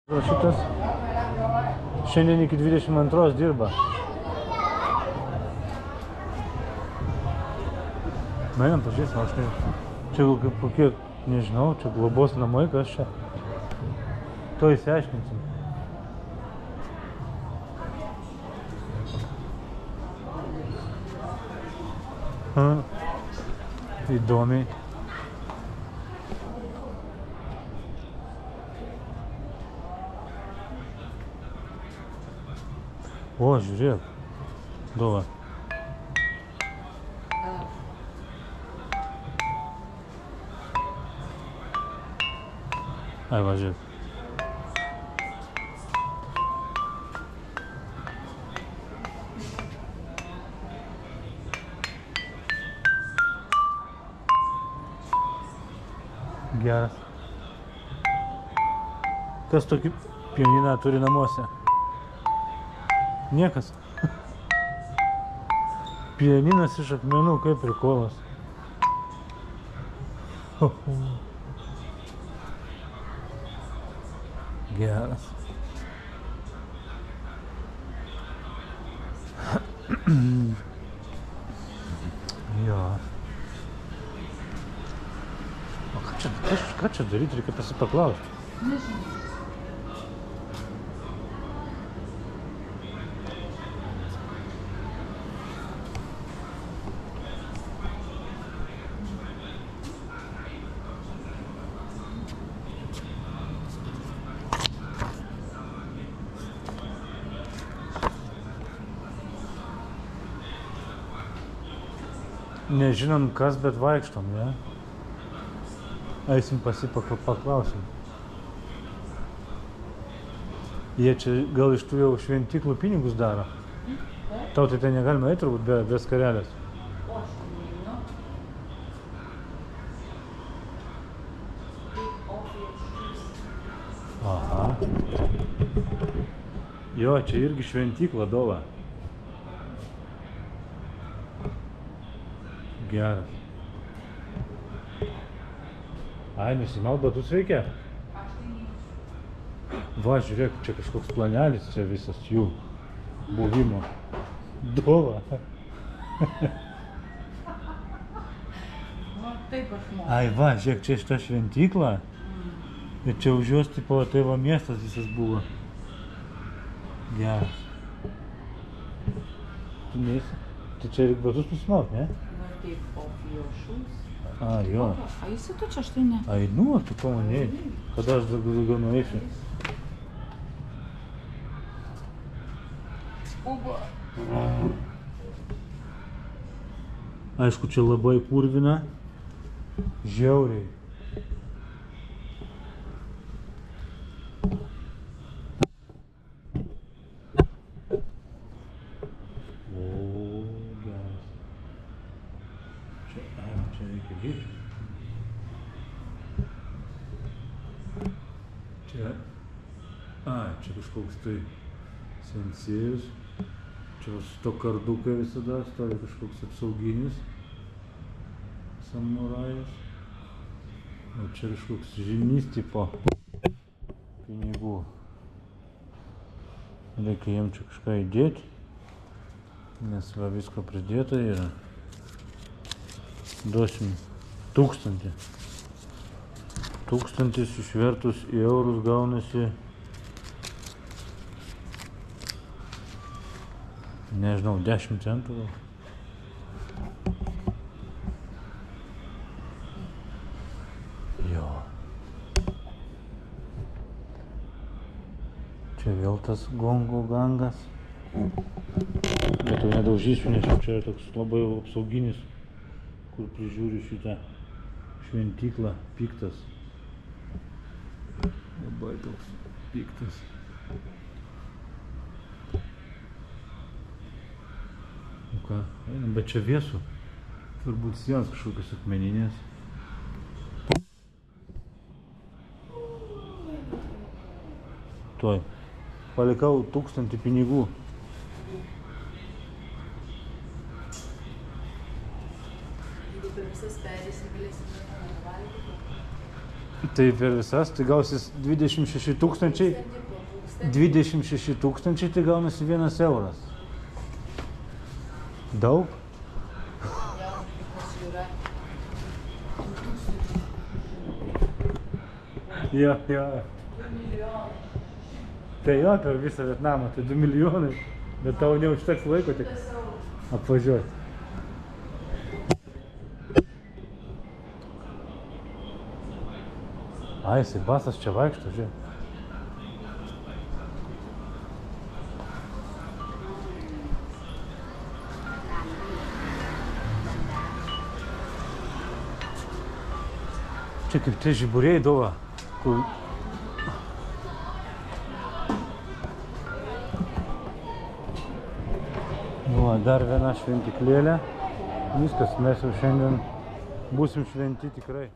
Šitas šiandien iki 22 dirba. Mainam, pažiūrėsim, aš nežinau. Čia kokie, nežinau, čia globos namai, kas čia. To įsiaiškinsim. Įdomiai. O, žiūrėk. Dova. Ai, va, žiūrėk. Geras. Kas tokį pianiną turi namuose? Niekas. Pianinas iš akmenų, kaip prikolas. Geras. Jo. O ką čia daryti, reikia pasipaklausti. Nežinau. Nežinom kas, bet vaikštom, ne? Eisim paklausim. Jie čia gal iš tų jau šventyklų pinigus daro? Tau tai ten negalima eiti turbūt be skarelės. Aha. Jo, čia irgi šventykla dova. Geras. Ai, nusimaut batus reikia? Va, žiūrėk, čia kažkoks planelis, čia visas jų buvimo. Dova. Ai, va, žiūrėk, čia šita šventykla. Ir čia už jos, tipo, tai va miestas visas buvo. Geras. Tu neisi? Tai čia reikia batus nusimaut, ne? A, jo. A jis tu čia štai ne? Ai, nu, tu pamanėjai. Kada aš daugiau nueisiu? Aišku, čia labai purvina. Žiauriai. Čia kažkoks tai sensėjus. Čia su to kardukai visada stovi kažkoks apsauginis samurajus. O čia kažkoks žymnys tipo pinigų. Reikia jiem čia kažką įdėti, nes va visko pridėta yra. Duosim 1000. 1000 išvertus į eurus gaunasi, nežinau, 10 centų gal. Jo. Čia vėl tas gongo gangas. Bet jau nedaužysiu, nes čia toks labai apsauginis, kur prižiūri šitą šventyklą, piktas. Labai toks piktas. Nu ką, einam, bet čia vėsų. Turbūt sienos kažkokios akmeninės. Tuoj. Palikau 1000 pinigų. Tai per visas, tai gausis 26 tūkstančiai. 26 tūkstančiai, tai gaunasi 1 euras. Daug? Jo. Tai jo, per visą Vietnamą, tai 2 milijonai, bet tau neužteks laiko tik apvažiuoti. Ai, jisai basas čia vaikšto, žiūrėk. Čia kaip tie žiburiai dova, kur... Nu, dar viena šventiklėlė. Viskas, mes jau šiandien būsim šventi tikrai.